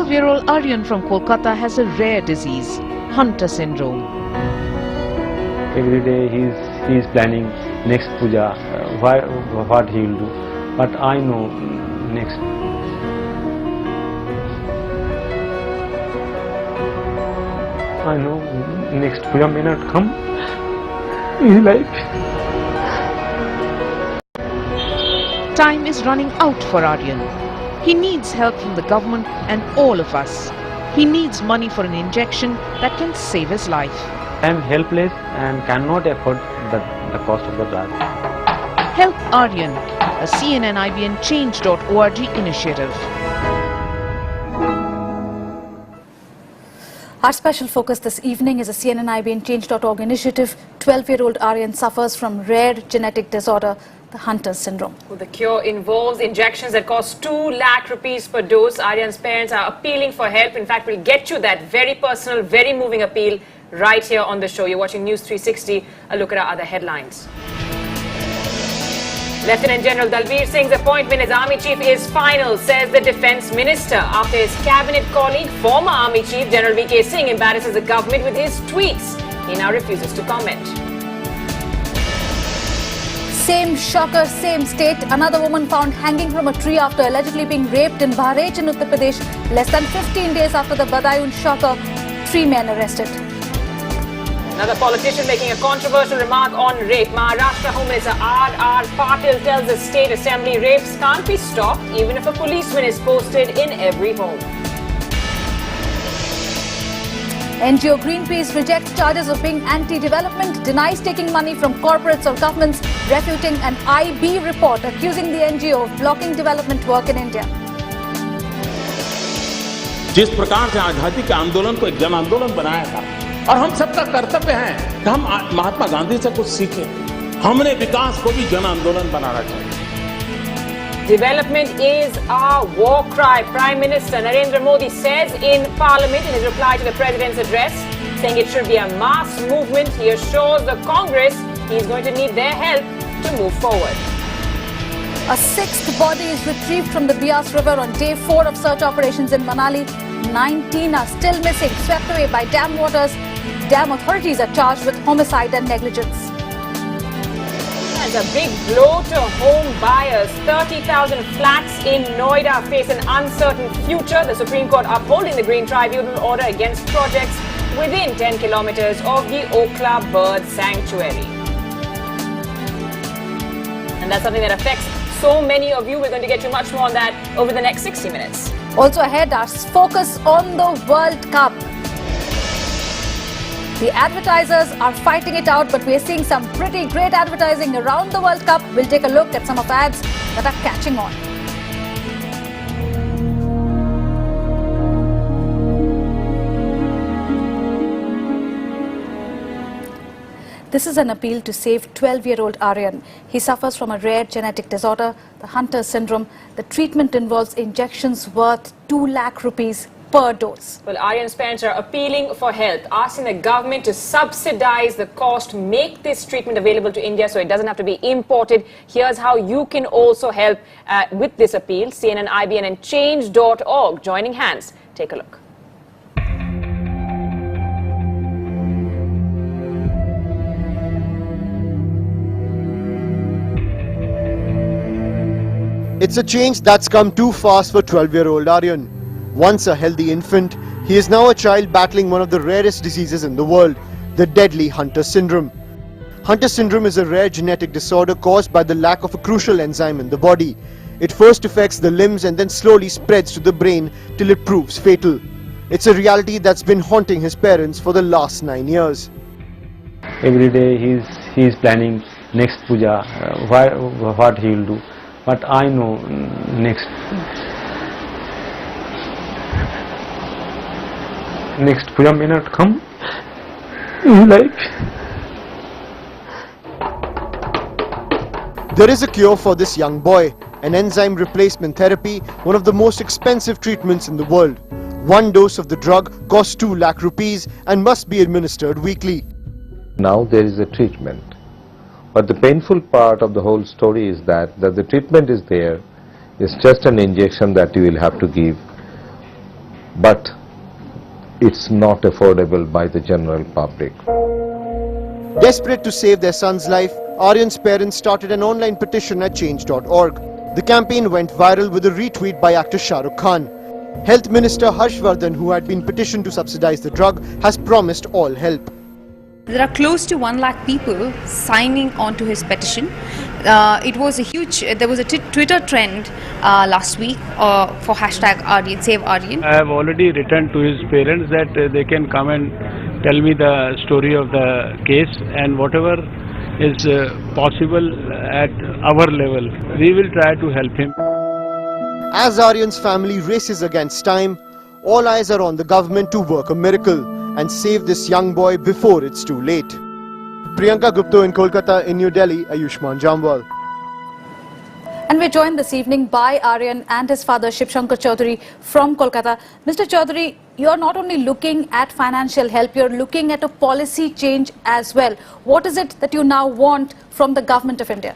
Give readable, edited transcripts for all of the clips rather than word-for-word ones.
12-year-old Aryan from Kolkata has a rare disease, Hunter syndrome. Every day he is planning next puja, what he will do. But I know next. I know next puja may not come in his life. Time is running out for Aryan. He needs help from the government and all of us. He needs money for an injection that can save his life. I am helpless and cannot afford the cost of the drug. Help Aryan, a CNN IBN Change.org initiative. Our special focus this evening is a CNN IBN Change.org initiative. 12-year-old Aryan suffers from rare genetic disorder, the Hunter syndrome. Well, the cure involves injections that cost 2 lakh rupees per dose. Aryan's parents are appealing for help. In fact, we'll get you that very personal, very moving appeal right here on the show. You're watching News 360. A look at our other headlines. Lieutenant General Dalbir Suhag's appointment as Army Chief is final, says the Defence Minister. After his cabinet colleague, former Army Chief General VK Singh embarrasses the government with his tweets. He now refuses to comment. Same shocker, same state. Another woman found hanging from a tree after allegedly being raped in Bahrain in Uttar Pradesh. Less than 15 days after the Badaun shocker, 3 men arrested. Another politician making a controversial remark on rape. Maharashtra Home Minister R.R. Patil tells the State Assembly rapes can't be stopped even if a policeman is posted in every home. NGO Greenpeace rejects charges of being anti-development, denies taking money from corporates or governments, refuting an IB report accusing the NGO of blocking development work in India. जिस प्रकार से आजादी के आंदोलन को एक जन आंदोलन बनाया था और हम सबका कर्तव्य है कि हम महात्मा गांधी से कुछ सीखें, हमने विकास को भी जन आंदोलन बनाना चाहिए. Development is our war cry, Prime Minister Narendra Modi says in Parliament in his reply to the President's address, saying it should be a mass movement. He assures the Congress he is going to need their help to move forward. A 6th body is retrieved from the Bias River on day 4 of search operations in Manali. 19 are still missing, swept away by dam waters. Dam authorities are charged with homicide and negligence. As a big blow to home buyers, 30,000 flats in Noida face an uncertain future. The Supreme Court upholding the Green Tribunal order against projects within 10 kilometers of the Okla Bird Sanctuary. And that's something that affects so many of you. We're going to get you much more on that over the next 60 minutes. Also ahead, our focus on the World Cup. The advertisers are fighting it out, but we're seeing some pretty great advertising around the World Cup. We'll take a look at some of the ads that are catching on. This is an appeal to save 12-year-old Aryan. He suffers from a rare genetic disorder, the Hunter syndrome. The treatment involves injections worth 2 lakh rupees per dose. Well, Aryan's parents are appealing for help, asking the government to subsidize the cost, make this treatment available to India so it doesn't have to be imported. Here's how you can also help with this appeal. CNN, IBN and Change.org joining hands. Take a look. It's a change that's come too fast for 12-year-old Aryan. Once a healthy infant, he is now a child battling one of the rarest diseases in the world, the deadly Hunter syndrome. Hunter syndrome is a rare genetic disorder caused by the lack of a crucial enzyme in the body. It first affects the limbs and then slowly spreads to the brain till it proves fatal. It's a reality that's been haunting his parents for the last 9 years. Every day he is planning next puja, what he will do. But I know next puja may not come in life. There is a cure for this young boy, an enzyme replacement therapy, one of the most expensive treatments in the world. One dose of the drug costs 2 lakh rupees and must be administered weekly. Now there is a treatment. But the painful part of the whole story is that the treatment is there. It's just an injection that you will have to give but it's not affordable by the general public. Desperate to save their son's life, Aryan's parents started an online petition at change.org. The campaign went viral with a retweet by actor Shah Rukh Khan. Health Minister Harshvardhan, who had been petitioned to subsidize the drug, has promised all help. There are close to 1 lakh people signing on to his petition. It was a huge, there was a Twitter trend last week for hashtag Aryan, Save Aryan. I have already written to his parents that they can come and tell me the story of the case, and whatever is possible at our level, we will try to help him. As Aryan's family races against time, all eyes are on the government to work a miracle and save this young boy before it's too late. Priyanka Gupta in Kolkata. In New Delhi, Ayushman Jamwal. And we're joined this evening by Aryan and his father Shiv Shankar Chaudhary from Kolkata. Mr. Chaudhary, you're not only looking at financial help, you're looking at a policy change as well. What is it that you now want from the government of India?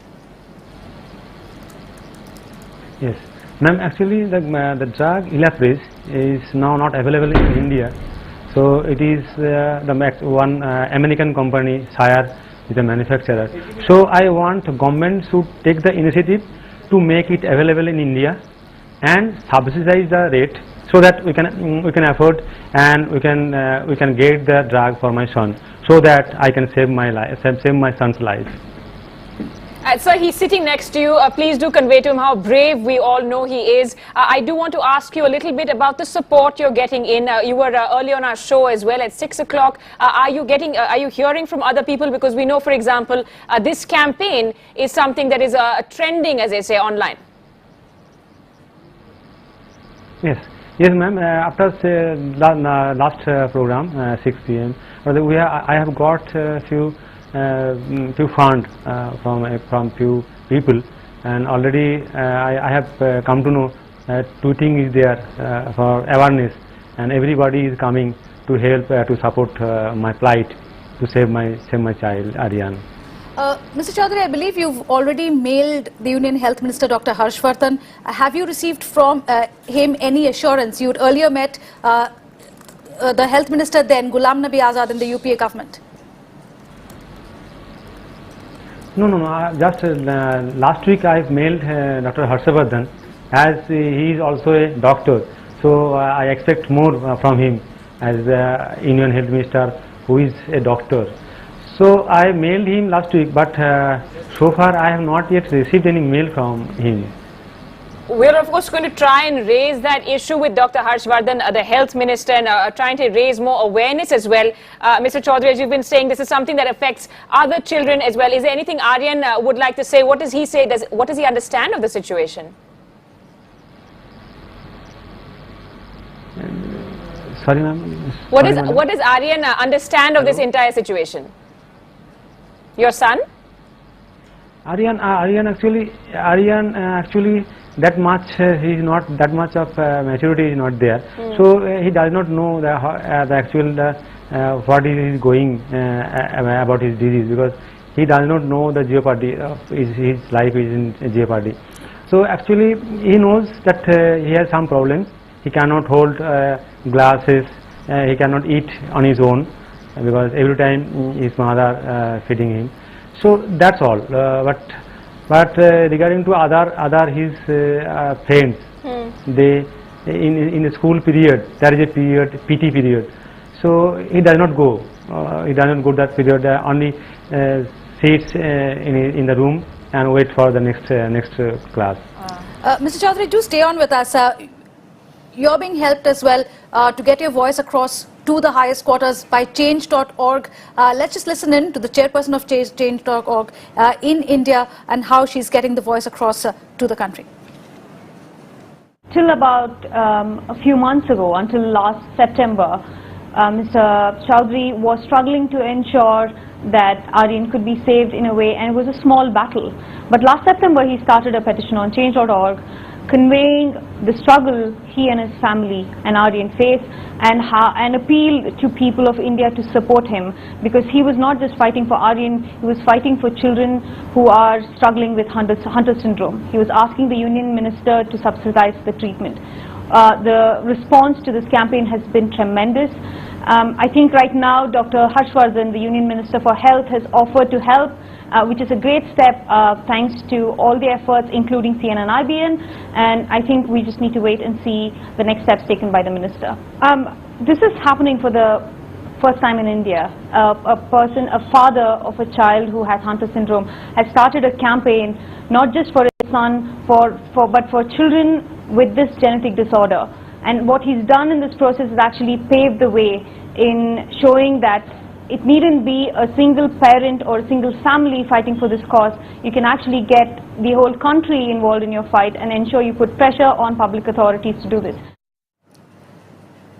Yes, ma'am, actually the drug Ilapris is now not available in India. So it is one American company, Shire, is a manufacturer. So I want government to take the initiative to make it available in India and subsidize the rate so that we can afford and we can get the drug for my son, so that I can save my life, save my son's life. Sir, he's sitting next to you. Please do convey to him how brave we all know he is. I do want to ask you a little bit about the support you're getting in. You were earlier on our show as well at 6 o'clock. Are you hearing from other people? Because we know, for example, this campaign is something that is trending, as they say, online. Yes, ma'am. After last program, 6 p.m., I have got few funds from few people, and already I have come to know that two things is there for awareness, and everybody is coming to help to support my plight to save my child Aryan. Mr. Chaudhary, I believe you've already mailed the Union Health Minister Dr. Harshvardhan. Have you received from him any assurance? You'd earlier met the Health Minister then, Ghulam Nabi Azad, in the UPA government. No. Just last week I mailed Dr. Harshvardhan, as he is also a doctor. So I expect more from him as the Indian Health Minister, who is a doctor. So I mailed him last week, but so far I have not yet received any mail from him. We're of course going to try and raise that issue with Dr. Harshvardhan, the health minister, and trying to raise more awareness as well. Mr. Chaudhary, as you've been saying, this is something that affects other children as well. Is there anything Aryan would like to say? What does he say? What does he understand of the situation? Sorry, ma'am. What does Aryan understand of this entire situation? Your son? Aryan actually that much he is not that much of maturity is not there. So he does not know the actual what is going about his disease, because he does not know the jeopardy of his life is in jeopardy. So actually he knows that he has some problems. He cannot hold glasses, he cannot eat on his own because every time his mother feeding him. So that's all. But regarding to other his friends, they in the school period there is a period, PT period. So he does not go. He does not go that period. Only sits in the room and wait for the next class. Mr. Chaudhary, do stay on with us. You're being helped as well to get your voice across to the highest quarters by change.org. Let's just listen in to the chairperson of change.org in India and how she's getting the voice across to the country. Till about a few months ago, until last September, Mr. Chaudhary was struggling to ensure that Aryan could be saved in a way, and it was a small battle. But last September he started a petition on change.org conveying the struggle he and his family and Aryan face, and appeal to people of India to support him, because he was not just fighting for Aryan, he was fighting for children who are struggling with Hunter syndrome. He was asking the Union Minister to subsidize the treatment. The response to this campaign has been tremendous. I think right now Dr. Harshvardhan, the Union Minister for Health, has offered to help, which is a great step thanks to all the efforts, including CNNIBN, and I think we just need to wait and see the next steps taken by the Minister. This is happening for the first time in India. A father of a child who has Hunter syndrome has started a campaign not just for his son, but for children with this genetic disorder. And what he's done in this process is actually paved the way in showing that it needn't be a single parent or a single family fighting for this cause. You can actually get the whole country involved in your fight and ensure you put pressure on public authorities to do this.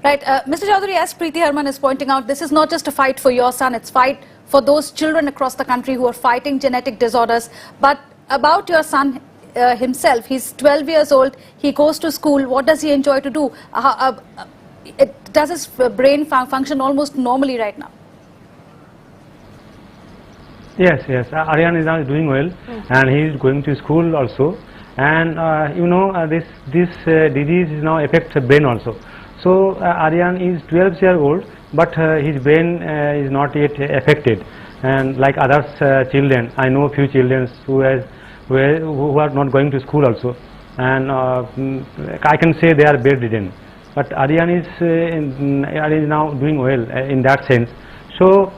Right, Mr. Chaudhary, as Preeti Herman is pointing out, this is not just a fight for your son, it's a fight for those children across the country who are fighting genetic disorders. But about your son himself, he's 12 years old, he goes to school, what does he enjoy to do? Does his brain function almost normally right now? Yes, Aryan is now doing well, and he is going to school also, and this disease now affects the brain also. So Aryan is 12 years old, but his brain is not yet affected, and like other children, I know few children who are not going to school also, and I can say they are bedridden, but Aryan is now doing well in that sense. So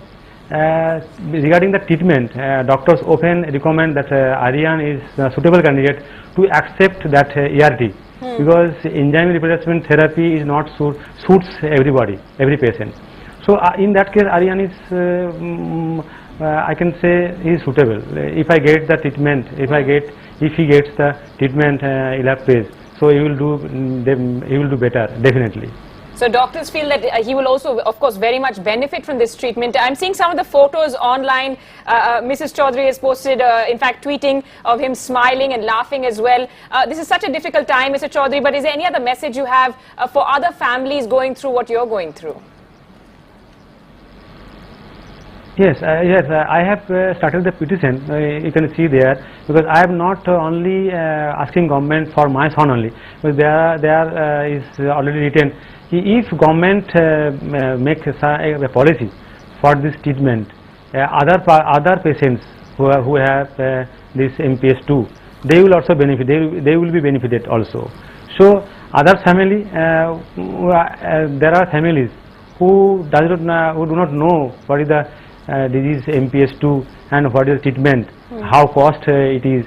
regarding the treatment, doctors often recommend that Aryan is a suitable candidate to accept that ERT, because enzyme replacement therapy is not suits everybody, every patient. So in that case, Aryan is I can say he is suitable. If I get the treatment, if he gets the treatment Elapase, so he will do better, definitely. So doctors feel that he will also, of course, very much benefit from this treatment. I'm seeing some of the photos online. Mrs. Chaudhary has posted, in fact, tweeting of him smiling and laughing as well. This is such a difficult time, Mr. Chaudhary, but is there any other message you have for other families going through what you're going through? Yes, I have started the petition, you can see there, because I am not only asking government for my son only, but there is already written, if government makes a policy for this treatment, other patients who have this MPS 2, they will also benefit, they will be benefited also. So other family, there are families who do not know what is the disease MPS 2 and what is the treatment, how cost it is.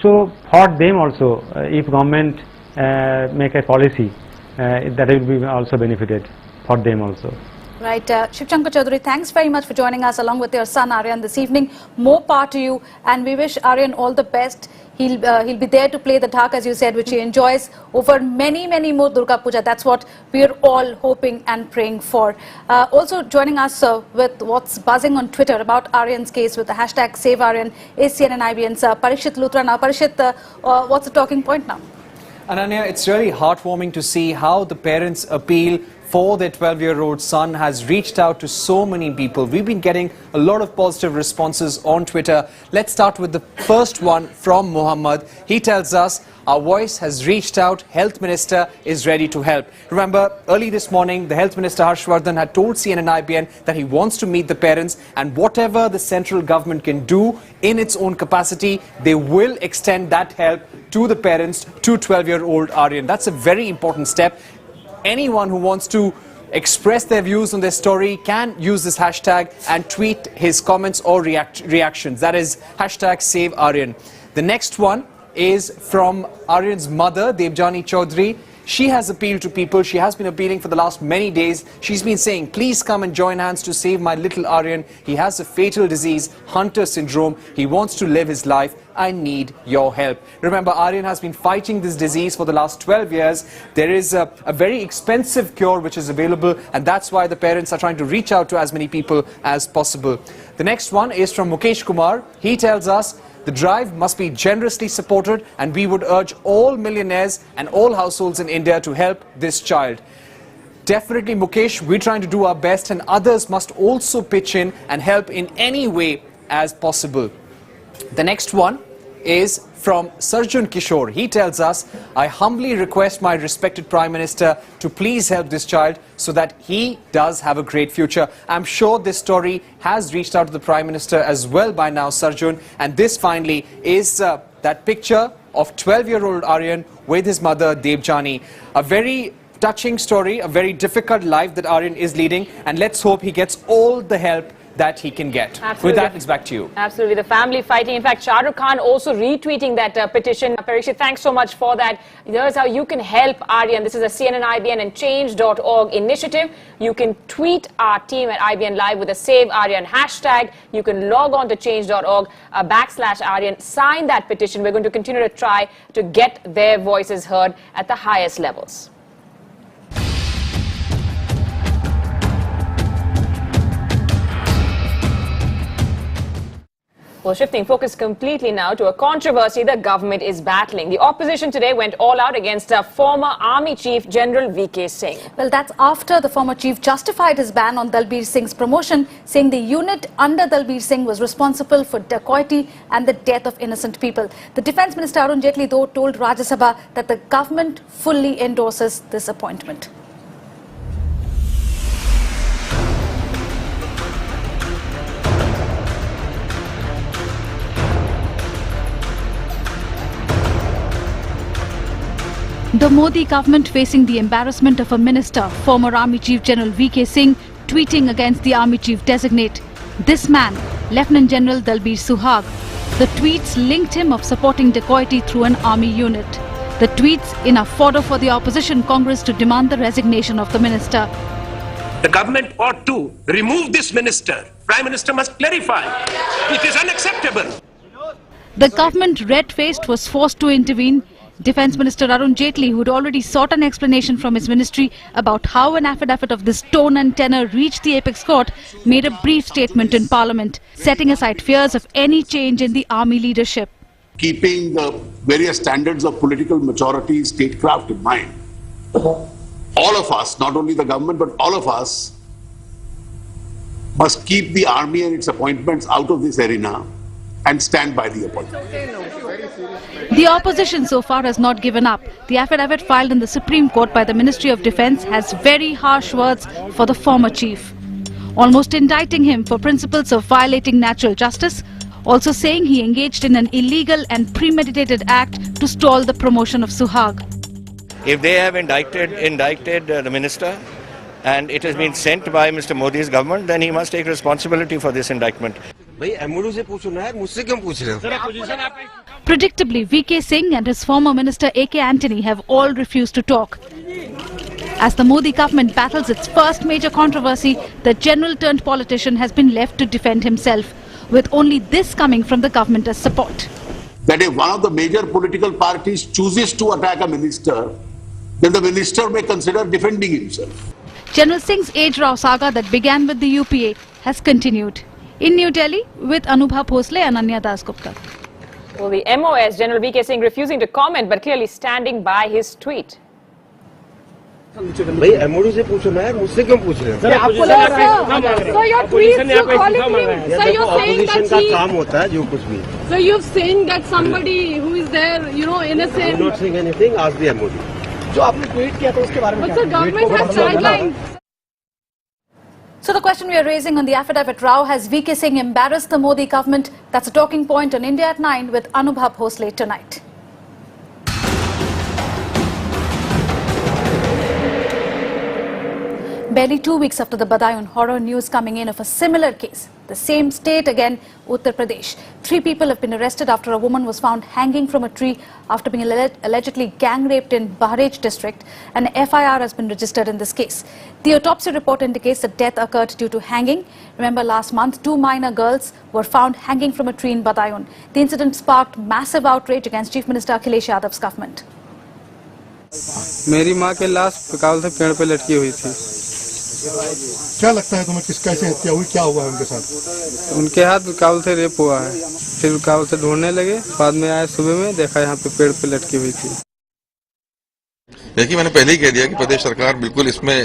So for them also, if government make a policy, that will be also benefited for them also. Right, Shivshankar Chaudhary, thanks very much for joining us along with your son Aryan this evening. More power to you, and we wish Aryan all the best. He'll be there to play the dhak, as you said, which he enjoys over many more Durga Puja. That's what we're all hoping and praying for. Also joining us with what's buzzing on Twitter about Aryan's case with the hashtag Save Aryan is CNNIBN's Parishit Luthra. Now, Parishit, what's the talking point now? Ananya, it's really heartwarming to see how the parents' appeal for their 12-year-old son has reached out to so many people. We've been getting a lot of positive responses on Twitter. Let's start with the first one from Muhammad. He tells us, our voice has reached out, Health Minister is ready to help. Remember, early this morning, the Health Minister Harshvardhan had told CNNIBN that he wants to meet the parents, and whatever the central government can do in its own capacity, they will extend that help to the parents, to 12-year-old Aryan. That's a very important step. Anyone who wants to express their views on this story can use this hashtag and tweet his comments or reactions. That is hashtag Save Aryan. The next one is from Aryan's mother, Devjani Chaudhary. She has appealed to people. She has been appealing for the last many days. She's been saying, please come and join hands to save my little Aryan. He has a fatal disease, Hunter syndrome. He wants to live his life. I need your help. Remember, Aryan has been fighting this disease for the last 12 years. There is a very expensive cure which is available, and that's why the parents are trying to reach out to as many people as possible. The next one is from Mukesh Kumar. He tells us, The drive must be generously supported, and we would urge all millionaires and all households in India to help this child. Definitely, Mukesh, we're trying to do our best, and others must also pitch in and help in any way as possible. The next one is from Sarjun Kishore. He tells us, I humbly request my respected Prime Minister to please help this child so that he does have a great future. I'm sure this story has reached out to the Prime Minister as well by now, Sarjun. And this finally is that picture of 12-year-old Aryan with his mother, Devjani. A very touching story, a very difficult life that Aryan is leading. And let's hope he gets all the help that he can get. Absolutely. With that, it's back to you. Absolutely. The family fighting. In fact, Shah Rukh Khan also retweeting that petition. Parikshit, thanks so much for that. Here's how you can help Aryan. This is a CNN, IBN and Change.org initiative. You can tweet our team at IBN Live with a Save Aryan hashtag. You can log on to Change.org /Aryan. Sign that petition. We're going to continue to try to get their voices heard at the highest levels. Well, shifting focus completely now to a controversy the government is battling. The opposition today went all out against former Army Chief General VK Singh. Well, that's after the former chief justified his ban on Dalbir Singh's promotion, saying the unit under Dalbir Singh was responsible for dacoity and the death of innocent people. The Defence Minister Arun Jaitley, though, told Rajya Sabha that the government fully endorses this appointment. The Modi government facing the embarrassment of a minister, former Army Chief General VK Singh, tweeting against the Army Chief designate. This man, Lt Gen Dalbir Suhag. The tweets linked him of supporting dacoity through an army unit. The tweets enough fodder for the opposition Congress to demand the resignation of the minister. The government ought to remove this minister. Prime Minister must clarify. It is unacceptable. The government, red-faced, was forced to intervene. Defence Minister Arun Jaitley, who had already sought an explanation from his ministry about how an affidavit of this tone and tenor reached the apex court, made a brief statement in Parliament, setting aside fears of any change in the army leadership. Keeping the various standards of political maturity, statecraft in mind, all of us, not only the government, but all of us must keep the army and its appointments out of this arena and stand by the appointment. The opposition so far has not given up. The affidavit filed in the Supreme Court by the Ministry of Defence has very harsh words for the former chief, almost indicting him for principles of violating natural justice, also saying he engaged in an illegal and premeditated act to stall the promotion of Suhag. If they have indicted the minister and it has been sent by Mr. Modi's government, then he must take responsibility for this indictment. Predictably, VK Singh and his former minister AK Antony have all refused to talk. As the Modi government battles its first major controversy, the general-turned-politician has been left to defend himself, with only this coming from the government as support. That if one of the major political parties chooses to attack a minister, then the minister may consider defending himself. General Singh's age Rao saga that began with the UPA has continued. In New Delhi, with Anubha Bhosle and Anya Das Gupta. Well, the MOS, General VK Singh, refusing to comment but clearly standing by his tweet. So your tweets, you're calling him, so you're saying that so you're saying that somebody who is there, innocent. I'm not saying anything, ask the MOD. But the government has sidelined. So the question we are raising on the affidavit row, has VK Singh embarrassed the Modi government? That's a talking point on India at 9 with Anubha Bhosle tonight. Barely 2 weeks after the Badayun, horror news coming in of a similar case. The same state again, Uttar Pradesh. 3 people have been arrested after a woman was found hanging from a tree after being allegedly gang raped in Bahrej district. An FIR has been registered in this case. The autopsy report indicates that death occurred due to hanging. Remember, last month, 2 minor girls were found hanging from a tree in Badayun. The incident sparked massive outrage against Chief Minister Akhilesh Yadav's government. मेरी माँ के लाश पिकाल से पेड़ पे लटकी हुई थी। क्या लगता है तुम्हें किस कैसे हत्या हुई, क्या हुआ है उनके साथ? उनके हाथ काबुल से रेप हुआ है, फिर काबुल से ढूंढने लगे, बाद में आए सुबह में देखा यहाँ पे पेड़ पे लटकी हुई थी। देखिए, मैंने पहले ही कह दिया कि प्रदेश सरकार बिल्कुल इसमें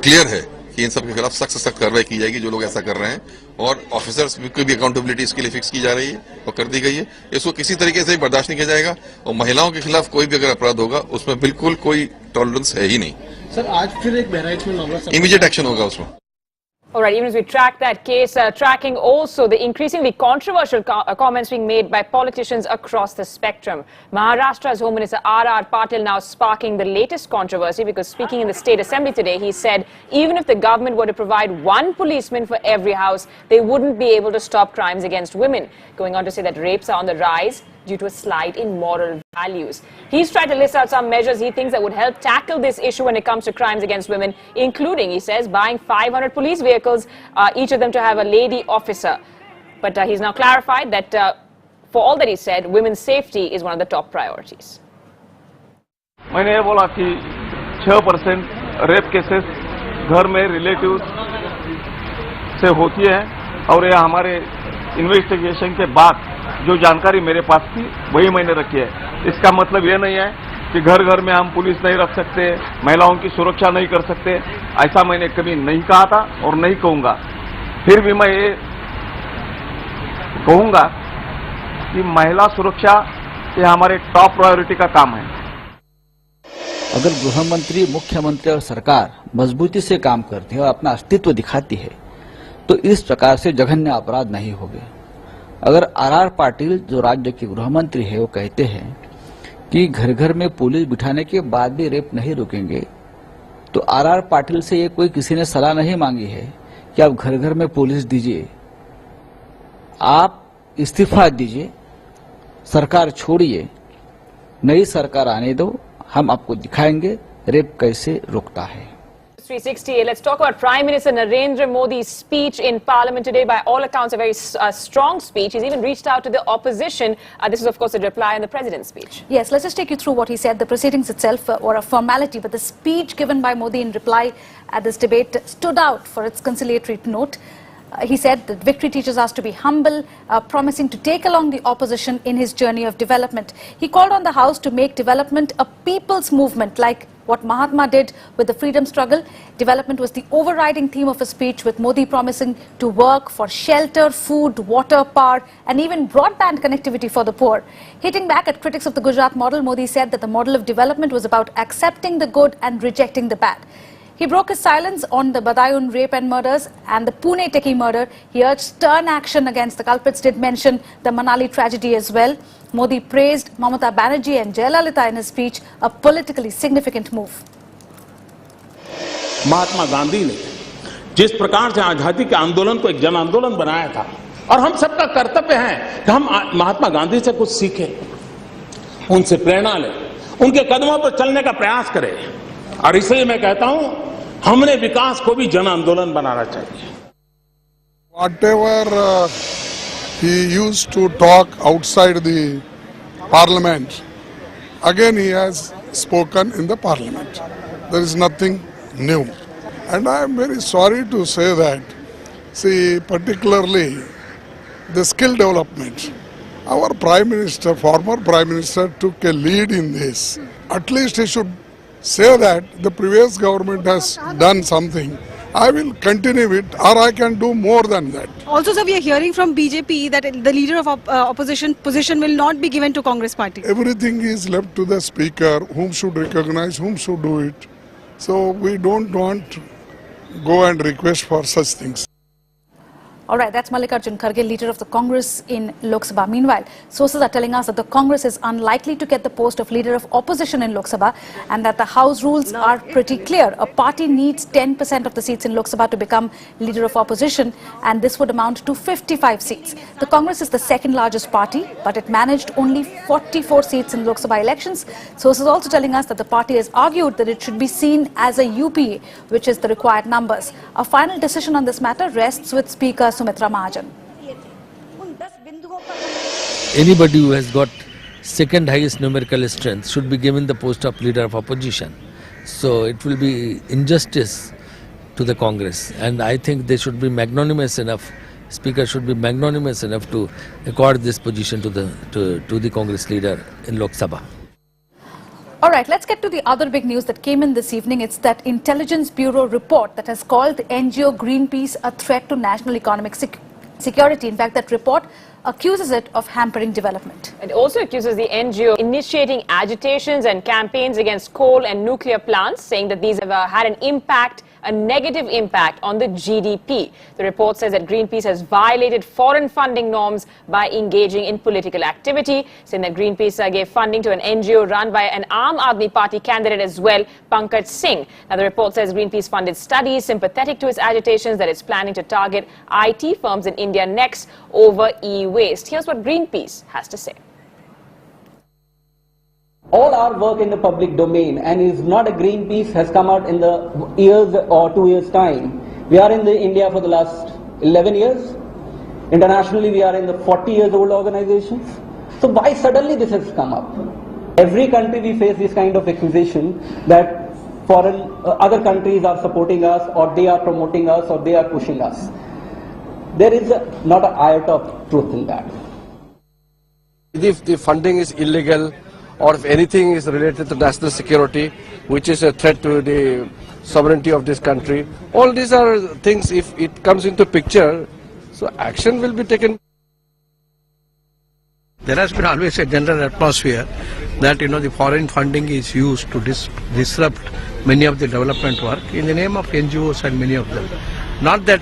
क्लियर है कि इन सब के खिलाफ सख्त से सख्त कार्रवाई की जाएगी जो लोग ऐसा कर रहे हैं, और ऑफिसर्स की भी अकाउंटेबिलिटी इसके लिए फिक्स की जा रही है और कर दी गई है। इसको किसी तरीके से बर्दाश्त नहीं किया जाएगा, और महिलाओं के खिलाफ कोई भी अगर अपराध होगा उसमें बिल्कुल कोई टॉलरेंस है ही नहीं। सर, आज फिर एक बहराइच में मामला इमीडिएट एक्शन होगा उसमें। All right, even as we track that case, tracking also the increasingly controversial comments being made by politicians across the spectrum. Maharashtra's Home Minister R.R. Patil now sparking the latest controversy because speaking in the State Assembly today, he said even if the government were to provide one policeman for every house, they wouldn't be able to stop crimes against women, going on to say that rapes are on the rise due to a slide in moral values. He's tried to list out some measures he thinks that would help tackle this issue when it comes to crimes against women, including, he says, buying 500 police vehicles, each of them to have a lady officer. But he's now clarified that for all that he said, women's safety is one of the top priorities. मैंने ये बोला कि 6% rape cases घर में relative से होती है, और यह हमारे इन्वेस्टिगेशन के बाद जो जानकारी मेरे पास थी वही मैंने रखी है। इसका मतलब ये नहीं है कि घर घर में हम पुलिस नहीं रख सकते, महिलाओं की सुरक्षा नहीं कर सकते, ऐसा मैंने कभी नहीं कहा था और नहीं कहूँगा। फिर भी मैं ये कहूँगा कि महिला सुरक्षा ये हमारे टॉप प्रायोरिटी का काम है। अगर गृह मंत्री, मुख्यमंत्री और सरकार मजबूती से काम करती है और अपना अस्तित्व दिखाती है तो इस प्रकार से जघन्य अपराध नहीं होंगे। अगर R.R. पाटिल जो राज्य के गृह मंत्री है वो कहते हैं कि घर घर में पुलिस बिठाने के बाद भी रेप नहीं रुकेंगे, तो R.R. पाटिल से ये कोई किसी ने सलाह नहीं मांगी है कि आप घर घर में पुलिस दीजिए, आप इस्तीफा दीजिए, सरकार छोड़िए, नई सरकार आने दो, हम आपको दिखाएंगे रेप कैसे रुकता है। 360. Let's talk about Prime Minister Narendra Modi's speech in Parliament today. By all accounts, a very strong speech. He's even reached out to the opposition. This is, of course, a reply on the President's speech. Yes, let's just take you through what he said. The proceedings itself were a formality, but the speech given by Modi in reply at this debate stood out for its conciliatory note. He said that victory teaches us to be humble, promising to take along the opposition in his journey of development. He called on the House to make development a people's movement, like what Mahatma did with the freedom struggle. Development was the overriding theme of his speech, with Modi promising to work for shelter, food, water, power and even broadband connectivity for the poor. Hitting back at critics of the Gujarat model, Modi said that the model of development was about accepting the good and rejecting the bad. He broke his silence on the Badayun rape and murders and the Pune techie murder. He urged stern action against the culprits, did mention the Manali tragedy as well. Modi praised Mamata Banerjee and Jayalalitha in his speech, a politically significant move. Mahatma Gandhi ने जिस प्रकार से आजादी के आंदोलन को एक जन आंदोलन बनाया था, और हम सबका कर्तव्य है कि हम महात्मा गांधी से कुछ सीखें, उनसे प्रेरणा लें, उनके कदमों पर चलने का प्रयास करें, और इसलिए मैं कहता हूं हमने विकास को भी जन आंदोलन बनाना चाहिए। Whatever he used to talk outside the parliament, again he has spoken in the parliament. There is nothing new. And I am very sorry to say that, see, particularly the skill development, our Prime Minister, former Prime Minister took a lead in this. At least he should say that the previous government has done something. I will continue it, or I can do more than that. Also, sir, we are hearing from BJP that the leader of opposition position will not be given to Congress party. Everything is left to the speaker, whom should recognize, whom should do it. So we don't want to go and request for such things. All right, that's Mallikarjun Kharge, leader of the Congress in Lok Sabha. Meanwhile, sources are telling us that the Congress is unlikely to get the post of leader of opposition in Lok Sabha and that the House rules are pretty clear. A party needs 10% of the seats in Lok Sabha to become leader of opposition, and this would amount to 55 seats. The Congress is the second largest party, but it managed only 44 seats in Lok Sabha elections. Sources also telling us that the party has argued that it should be seen as a UPA, which is the required numbers. A final decision on this matter rests with Speaker Sumitra Mahajan. Anybody who has got second highest numerical strength should be given the post of leader of opposition. So it will be injustice to the Congress, and I think they should be magnanimous enough. Speaker should be magnanimous enough to accord this position to the Congress leader in Lok Sabha. All right, let's get to the other big news that came in this evening. It's that Intelligence Bureau report that has called the NGO Greenpeace a threat to national economic security. In fact, that report accuses it of hampering development. It also accuses the NGO initiating agitations and campaigns against coal and nuclear plants, saying that these have had a negative impact on the GDP. The report says that Greenpeace has violated foreign funding norms by engaging in political activity, saying that Greenpeace gave funding to an NGO run by an Aam Aadmi Party candidate as well, Pankaj Singh. Now, the report says Greenpeace funded studies sympathetic to its agitations, that it's planning to target IT firms in India next over e-waste. Here's what Greenpeace has to say. All our work in the public domain, and is not a Greenpeace has come out in the years or 2 years time. We are in India for the last 11 years. Internationally, we are in the 40 years old organizations. So why suddenly this has come up? Every country we face this kind of accusation that foreign other countries are supporting us, or they are promoting us, or they are pushing us. There is not an iota of truth in that. If the funding is illegal, or if anything is related to national security, which is a threat to the sovereignty of this country, all these are things, if it comes into picture, so action will be taken. There has been always a general atmosphere that the foreign funding is used to disrupt many of the development work in the name of NGOs and many of them. Not that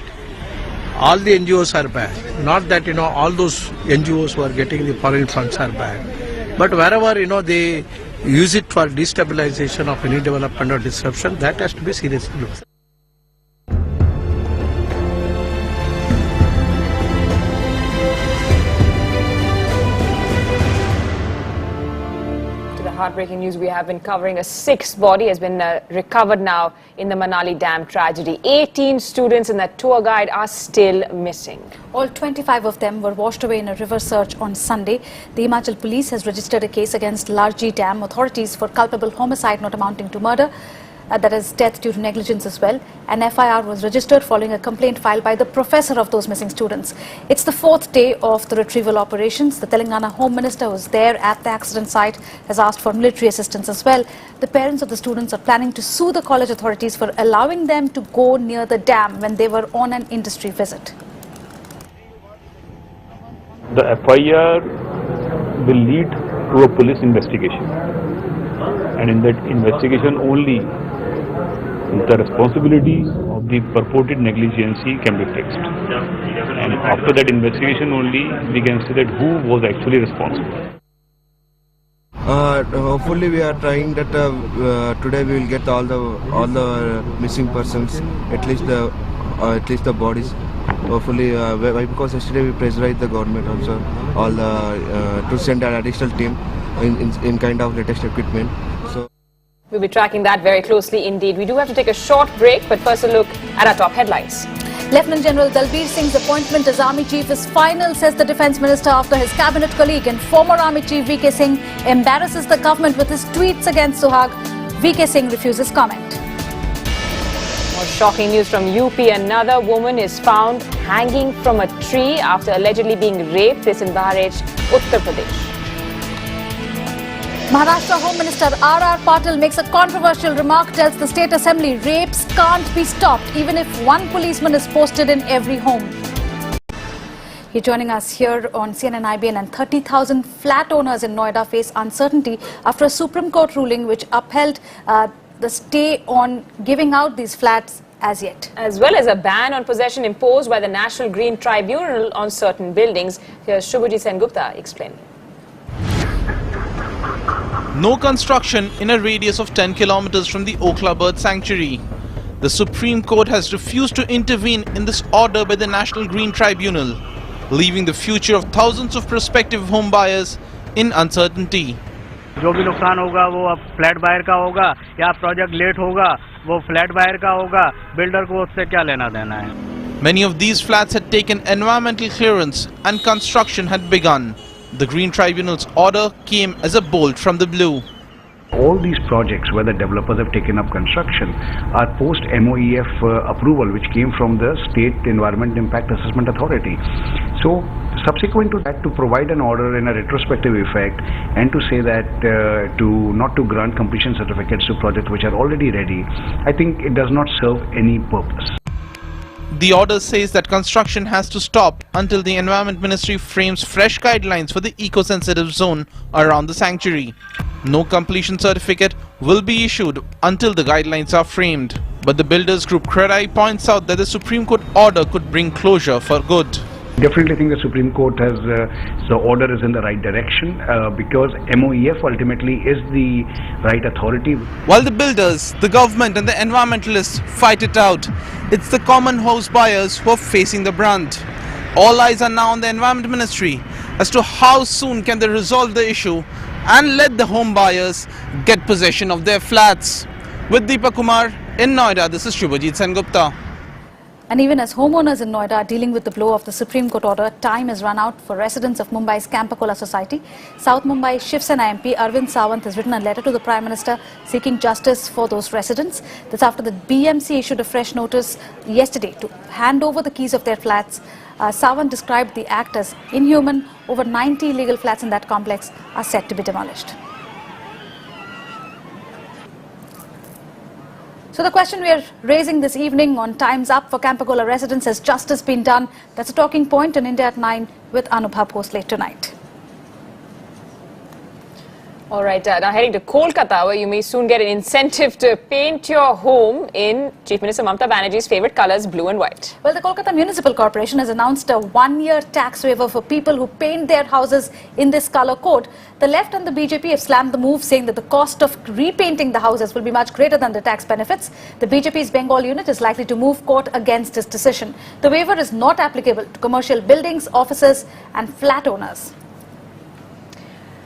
all the NGOs are bad, not that all those NGOs who are getting the foreign funds are bad. But wherever, they use it for destabilization of any development or disruption, that has to be seriously looked at. Heartbreaking news we have been covering. A sixth body has been recovered now in the Manali Dam tragedy. 18 students and that tour guide are still missing. All 25 of them were washed away in a river search on Sunday. The Himachal police has registered a case against Larji Dam authorities for culpable homicide not amounting to murder. That is death due to negligence as well. An FIR was registered following a complaint filed by the professor of those missing students. It's the fourth day of the retrieval operations. The Telangana Home Minister was there at the accident site, has asked for military assistance as well. The parents of the students are planning to sue the college authorities for allowing them to go near the dam when they were on an industry visit. The FIR will lead to a police investigation, and in that investigation only the responsibility of the purported negligence can be fixed, and after that investigation only we can say that who was actually responsible. Hopefully we are trying that today we will get all the missing persons, at least the bodies. Hopefully, because yesterday we pressurized the government also to send an additional team in kind of latest equipment. So we'll be tracking that very closely indeed. We do have to take a short break, but first a look at our top headlines. Lt Gen Dalbir Suhag's appointment as Army Chief is final, says the Defence Minister, after his cabinet colleague and former Army Chief VK Singh embarrasses the government with his tweets against Suhag. VK Singh refuses comment. More shocking news from UP. Another woman is found hanging from a tree after allegedly being raped. This in Bahraich, Uttar Pradesh. Maharashtra Home Minister R.R. Patil makes a controversial remark, tells the State Assembly rapes can't be stopped even if one policeman is posted in every home. You're joining us here on CNN IBN, and 30,000 flat owners in Noida face uncertainty after a Supreme Court ruling which upheld the stay on giving out these flats as yet. As well as a ban on possession imposed by the National Green Tribunal on certain buildings. Here's Shubhajit Sengupta explaining. No construction in a radius of 10 kilometers from the Okhla Bird Sanctuary. The Supreme Court has refused to intervene in this order by the National Green Tribunal, leaving the future of thousands of prospective home buyers in uncertainty. जो भी नुकसान होगा वो अब flat buyer का होगा या project late होगा वो फ्लैट बायर का होगा, बिल्डर को उससे क्या लेना देना है. Many of these flats had taken environmental clearance and construction had begun. The Green Tribunal's order came as a bolt from the blue. All these projects where the developers have taken up construction are post MOEF approval, which came from the State Environment Impact Assessment Authority. So subsequent to that, to provide an order in a retrospective effect and to say that not to grant completion certificates to projects which are already ready, I think it does not serve any purpose. The order says that construction has to stop until the Environment Ministry frames fresh guidelines for the eco-sensitive zone around the sanctuary. No completion certificate will be issued until the guidelines are framed. But the builders group CREDAI points out that the Supreme Court order could bring closure for good. Definitely think the Supreme Court has, the order is in the right direction because MOEF ultimately is the right authority. While the builders, the government and the environmentalists fight it out, it's the common house buyers who are facing the brunt. All eyes are now on the Environment Ministry as to how soon can they resolve the issue and let the home buyers get possession of their flats. With Deepak Kumar in Noida, this is Shubhajit Sengupta. And even as homeowners in Noida are dealing with the blow of the Supreme Court order, time has run out for residents of Mumbai's Campacola society. South Mumbai Shiv Sena MP Arvind Sawant has written a letter to the Prime Minister seeking justice for those residents. That's after the BMC issued a fresh notice yesterday to hand over the keys of their flats. Sawant described the act as inhuman. Over 90 illegal flats in that complex are set to be demolished. So the question we are raising this evening on Time's Up for Campacola residents: has justice been done? That's a talking point on India at 9 with Anubhav host late tonight. All right, now heading to Kolkata, where you may soon get an incentive to paint your home in Chief Minister Mamata Banerjee's favourite colours, blue and white. Well, the Kolkata Municipal Corporation has announced a one-year tax waiver for people who paint their houses in this colour code. The left and the BJP have slammed the move, saying that the cost of repainting the houses will be much greater than the tax benefits. The BJP's Bengal unit is likely to move court against this decision. The waiver is not applicable to commercial buildings, offices and flat owners.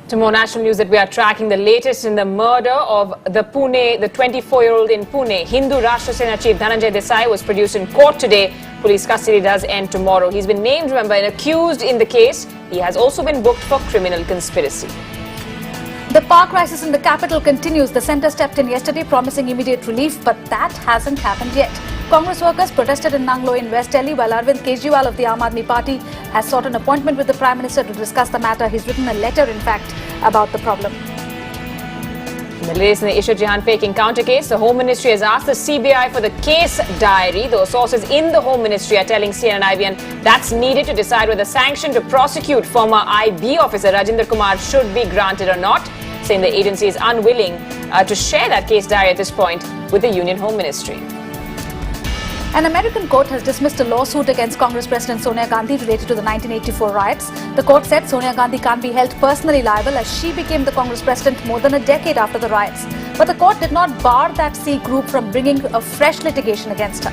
To more national news that we are tracking, the latest in the murder of the 24-year-old in Pune. Hindu Rashtra Sena chief Dhananjay Desai was produced in court today. Police custody does end tomorrow. He's been named, remember, and accused in the case. He has also been booked for criminal conspiracy. The power crisis in the capital continues. The centre stepped in yesterday promising immediate relief, but that hasn't happened yet. Congress workers protested in Nanglo in West Delhi, while Arvind Kejriwal of the Aam Aadmi Party has sought an appointment with the Prime Minister to discuss the matter. He's written a letter, in fact, about the problem. In the latest in the Ishrat Jahan fake encounter case, the Home Ministry has asked the CBI for the case diary. Those sources in the Home Ministry are telling CNN IVN that's needed to decide whether sanction to prosecute former IB officer Rajinder Kumar should be granted or not, saying the agency is unwilling to share that case diary at this point with the Union Home Ministry. An American court has dismissed a lawsuit against Congress President Sonia Gandhi related to the 1984 riots. The court said Sonia Gandhi can't be held personally liable as she became the Congress President more than a decade after the riots. But the court did not bar that Sikh group from bringing a fresh litigation against her.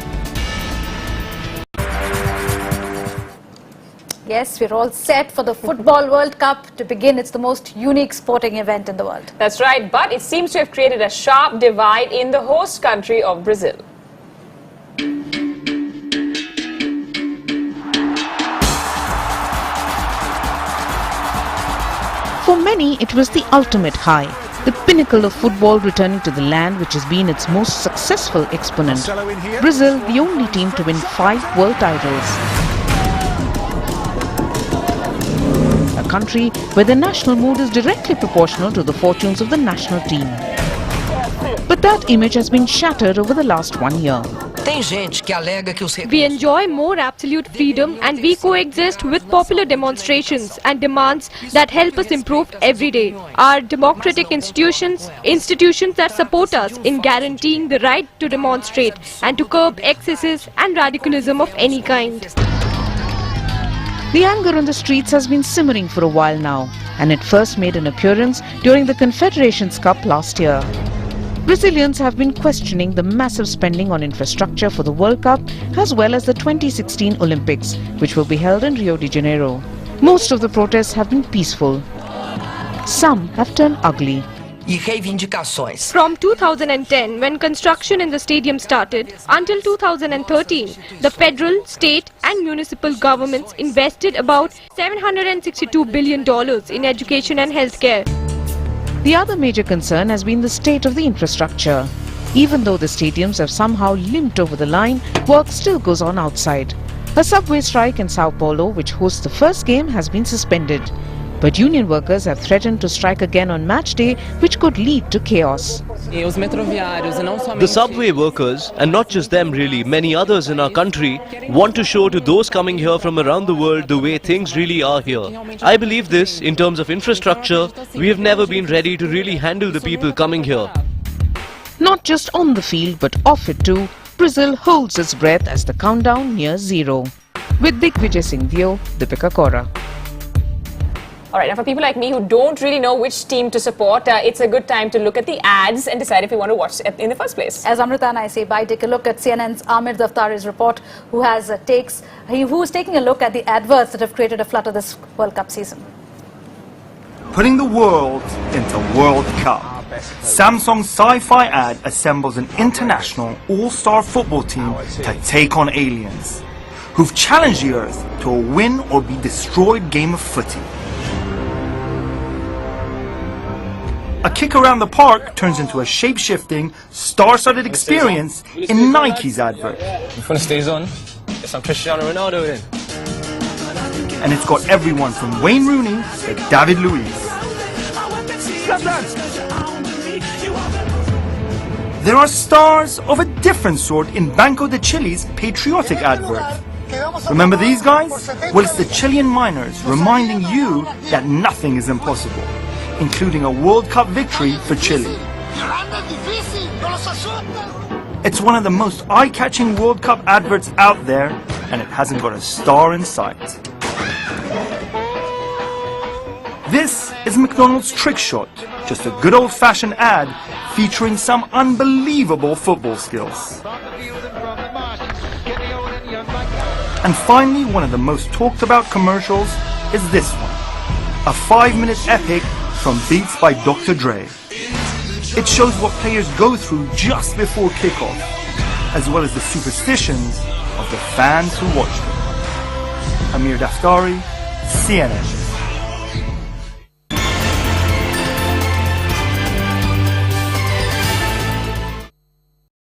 Yes, we're all set for the Football World Cup to begin. It's the most unique sporting event in the world. That's right, but it seems to have created a sharp divide in the host country of Brazil. For many, it was the ultimate high, the pinnacle of football returning to the land which has been its most successful exponent. Brazil, the only team to win 5 world titles. A country where the national mood is directly proportional to the fortunes of the national team. But that image has been shattered over the last 1 year. We enjoy more absolute freedom and we coexist with popular demonstrations and demands that help us improve every day. Our democratic institutions that support us in guaranteeing the right to demonstrate and to curb excesses and radicalism of any kind. The anger on the streets has been simmering for a while now, and it first made an appearance during the Confederations Cup last year. Brazilians have been questioning the massive spending on infrastructure for the World Cup as well as the 2016 Olympics, which will be held in Rio de Janeiro. Most of the protests have been peaceful. Some have turned ugly. From 2010, when construction in the stadium started, until 2013, the federal, state and municipal governments invested about $762 billion in education and healthcare. The other major concern has been the state of the infrastructure. Even though the stadiums have somehow limped over the line, work still goes on outside. A subway strike in Sao Paulo, which hosts the first game, has been suspended. But union workers have threatened to strike again on match day, which could lead to chaos. The subway workers, and not just them really, many others in our country, want to show to those coming here from around the world the way things really are here. I believe this, in terms of infrastructure, we have never been ready to really handle the people coming here. Not just on the field but off it too, Brazil holds its breath as the countdown nears zero. With Digvijay Singh Dio, Deepika Kaura. All right, now for people like me who don't really know which team to support, it's a good time to look at the ads and decide if you want to watch it in the first place. As Amrita and I say bye, take a look at CNN's Amir Daftari's report, who's taking a look at the adverts that have created a flutter this World Cup season. Putting the world into World Cup. Samsung's sci-fi ad assembles an international all-star football team to take on aliens, who've challenged the Earth to a win or be destroyed game of footy. A kick around the park turns into a shape-shifting, star-studded experience in Nike's advert. If one stays on, get some Cristiano Ronaldo in. And it's got everyone from Wayne Rooney to David Luiz. There are stars of a different sort in Banco de Chile's patriotic advert. Remember these guys? Well, it's the Chilean miners reminding you that nothing is impossible, including a World Cup victory for Chile. It's one of the most eye-catching World Cup adverts out there, and it hasn't got a star in sight. This is McDonald's Trick Shot, just a good old-fashioned ad featuring some unbelievable football skills. And finally, one of the most talked about commercials is this one, a 5-minute epic from Beats by Dr. Dre. It shows what players go through just before kickoff, as well as the superstitions of the fans who watch them. Amir Daftari, CNN.